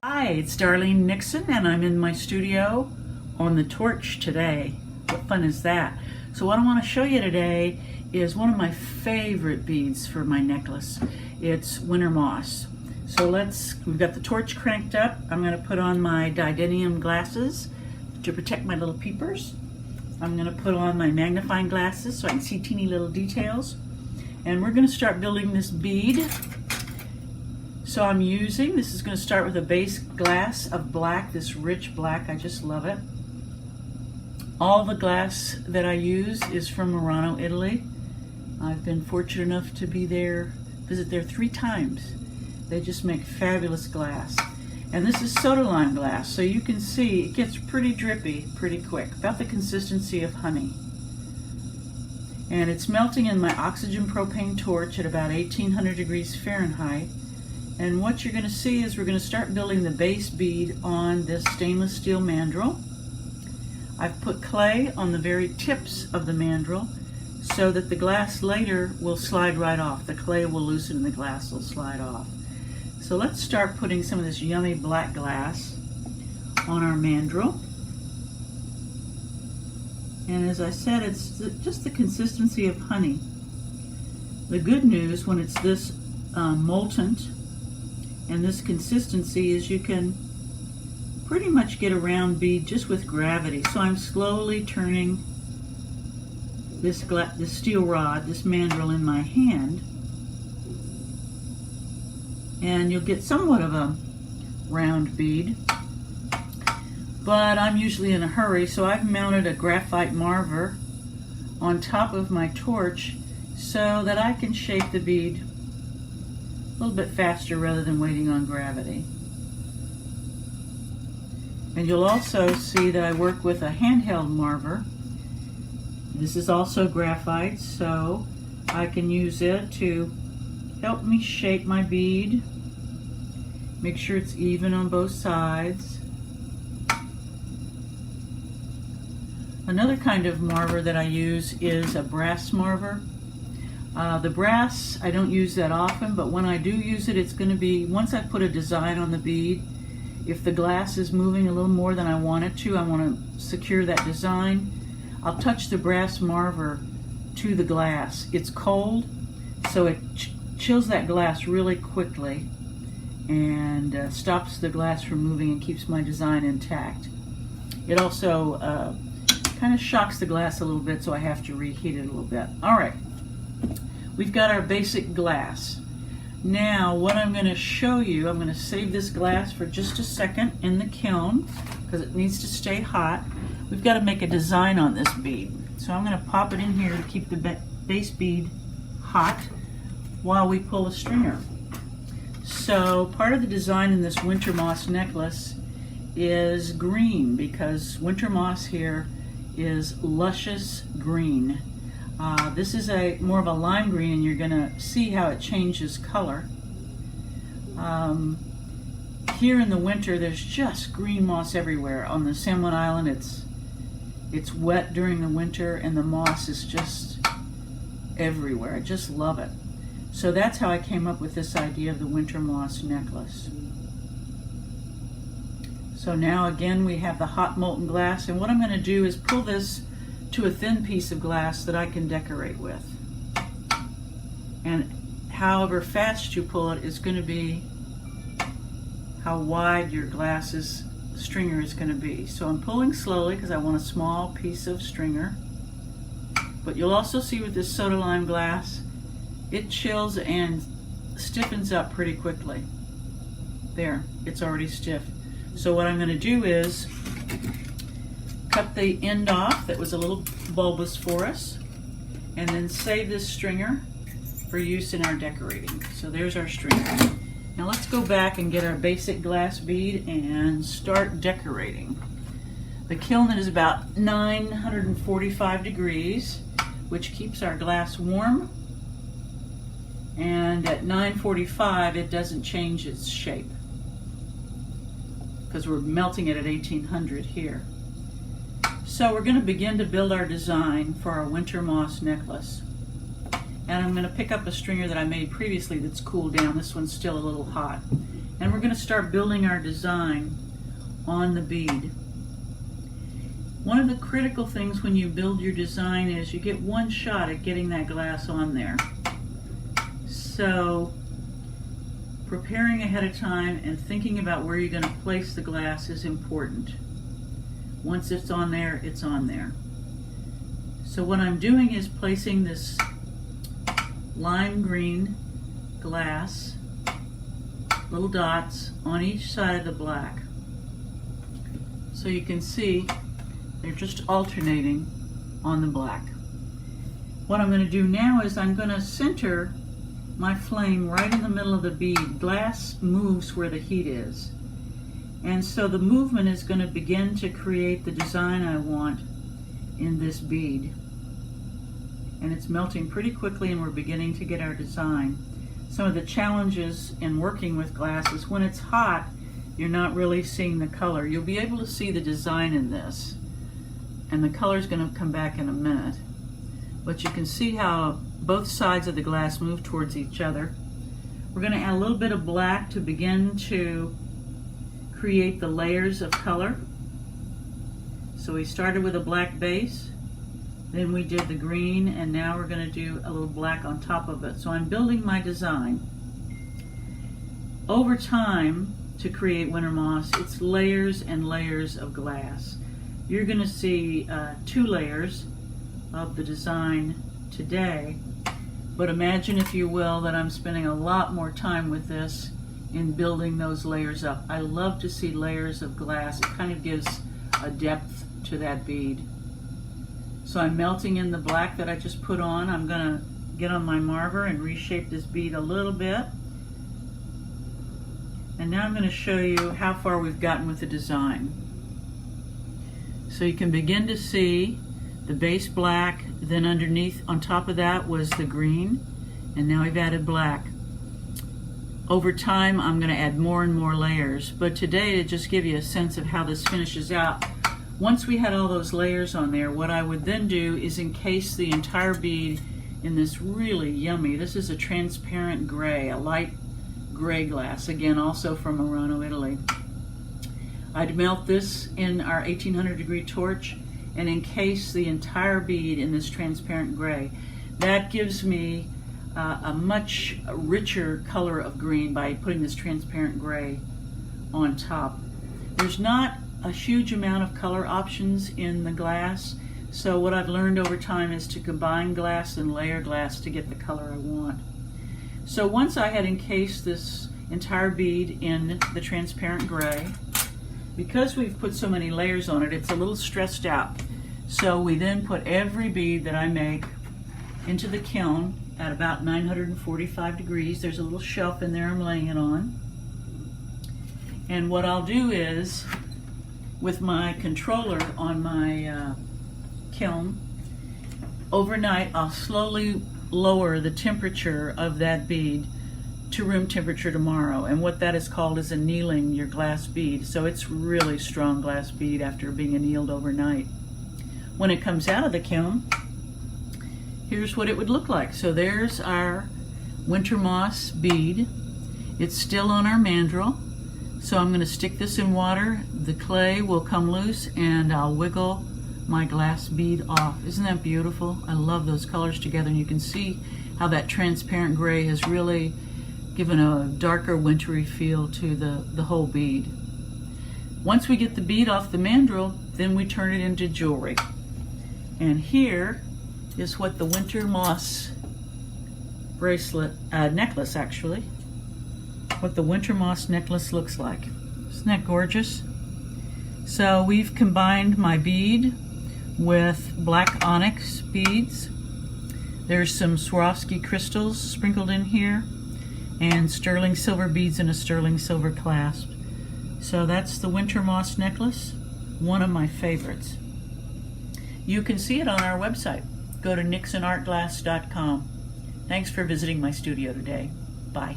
Hi, it's Darlene Nixon and I'm in my studio on the torch today. What fun is that? So what I want to show you today is one of my favorite beads for my necklace. It's winter moss. So we've got the torch cranked up. I'm going to put on my diadem glasses to protect my little peepers. I'm going to put on my magnifying glasses so I can see teeny little details. And we're going to start building this bead. So this is going to start with a base glass of black, this rich black. I just love it. All the glass that I use is from Murano, Italy. I've been fortunate enough to visit there 3 times. They just make fabulous glass. And this is soda lime glass, so you can see it gets pretty drippy pretty quick, about the consistency of honey. And it's melting in my oxygen propane torch at about 1800 degrees Fahrenheit. And what you're going to see is we're going to start building the base bead on this stainless steel mandrel. I've put clay on the very tips of the mandrel so that the glass later will slide right off. The clay will loosen and the glass will slide off. So let's start putting some of this yummy black glass on our mandrel. And as I said, it's just the consistency of honey. The good news when it's this molten and this consistency is you can pretty much get a round bead just with gravity. So I'm slowly turning this steel rod, this mandrel in my hand, and you'll get somewhat of a round bead. But I'm usually in a hurry, so I've mounted a graphite marver on top of my torch so that I can shape the bead a little bit faster rather than waiting on gravity. And you'll also see that I work with a handheld marver. This is also graphite, so I can use it to help me shape my bead, make sure it's even on both sides. Another kind of marver that I use is a brass marver. The brass, I don't use that often, but when I do use it, it's going to be, once I put a design on the bead, if the glass is moving a little more than I want it to, I want to secure that design, I'll touch the brass marver to the glass. It's cold, so it chills that glass really quickly and stops the glass from moving and keeps my design intact. It also kind of shocks the glass a little bit, so I have to reheat it a little bit. All right, we've got our basic glass. Now what I'm going to show you, I'm going to save this glass for just a second in the kiln because it needs to stay hot. We've got to make a design on this bead. So I'm going to pop it in here to keep the base bead hot while we pull a stringer. So part of the design in this winter moss necklace is green because winter moss here is luscious green. This is more of a lime green, and you're going to see how it changes color. Here in the winter, there's just green moss everywhere. On the San Juan Island, it's wet during the winter, and the moss is just everywhere. I just love it. So that's how I came up with this idea of the winter moss necklace. So now again, we have the hot molten glass, and what I'm going to do is pull this to a thin piece of glass that I can decorate with. And however fast you pull it is going to be how wide your stringer is going to be. So I'm pulling slowly because I want a small piece of stringer. But you'll also see with this soda lime glass, it chills and stiffens up pretty quickly. There, it's already stiff. So what I'm going to do is cut the end off that was a little bulbous for us, and then save this stringer for use in our decorating. So there's our stringer. Now let's go back and get our basic glass bead and start decorating. The kiln is about 945 degrees, which keeps our glass warm, and at 945 it doesn't change its shape because we're melting it at 1800 here. So we're going to begin to build our design for our winter moss necklace. and I'm going to pick up a stringer that I made previously that's cooled down. This one's still a little hot. And we're going to start building our design on the bead. One of the critical things when you build your design is you get one shot at getting that glass on there. So preparing ahead of time and thinking about where you're going to place the glass is important. Once it's on there, it's on there. So what I'm doing is placing this lime green glass, little dots on each side of the black. So you can see they're just alternating on the black. What I'm going to do now is I'm going to center my flame right in the middle of the bead. Glass moves where the heat is. And so the movement is going to begin to create the design I want in this bead. And it's melting pretty quickly and we're beginning to get our design. Some of the challenges in working with glass is when it's hot, you're not really seeing the color. You'll be able to see the design in this. And the color is going to come back in a minute. But you can see how both sides of the glass move towards each other. We're going to add a little bit of black to begin to create the layers of color. So we started with a black base, then we did the green, and now we're going to do a little black on top of it. So I'm building my design. Over time, to create winter moss, it's layers and layers of glass. You're going to see 2 layers of the design today, but imagine, if you will, that I'm spending a lot more time with this in building those layers up. I love to see layers of glass. It kind of gives a depth to that bead. So I'm melting in the black that I just put on. I'm going to get on my marver and reshape this bead a little bit. And now I'm going to show you how far we've gotten with the design. So you can begin to see the base black, then underneath, on top of that was the green, and now we've added black. Over time, I'm going to add more and more layers, but today, to just give you a sense of how this finishes out, once we had all those layers on there, what I would then do is encase the entire bead in this really yummy, this is a transparent gray, a light gray glass, again also from Murano, Italy. I'd melt this in our 1800 degree torch and encase the entire bead in this transparent gray. That gives me a much richer color of green by putting this transparent gray on top. There's not a huge amount of color options in the glass, so what I've learned over time is to combine glass and layer glass to get the color I want. So once I had encased this entire bead in the transparent gray, because we've put so many layers on it, it's a little stressed out. So we then put every bead that I make into the kiln at about 945 degrees. There's a little shelf in there I'm laying it on. And what I'll do is, with my controller on my kiln, overnight I'll slowly lower the temperature of that bead to room temperature tomorrow, and what that is called is annealing your glass bead. So it's really strong glass bead after being annealed overnight. When it comes out of the kiln, here's what it would look like. So there's our winter moss bead. It's still on our mandrel, so I'm going to stick this in water. The clay will come loose and I'll wiggle my glass bead off. Isn't that beautiful? I love those colors together, and you can see how that transparent gray has really given a darker wintry feel to the whole bead. Once we get the bead off the mandrel, then we turn it into jewelry. And here is what the winter moss bracelet, necklace actually, what the winter moss necklace looks like. Isn't that gorgeous? So we've combined my bead with black onyx beads. There's some Swarovski crystals sprinkled in here, and sterling silver beads in a sterling silver clasp. So that's the winter moss necklace, one of my favorites. You can see it on our website. Go to nixonartglass.com. Thanks for visiting my studio today. Bye.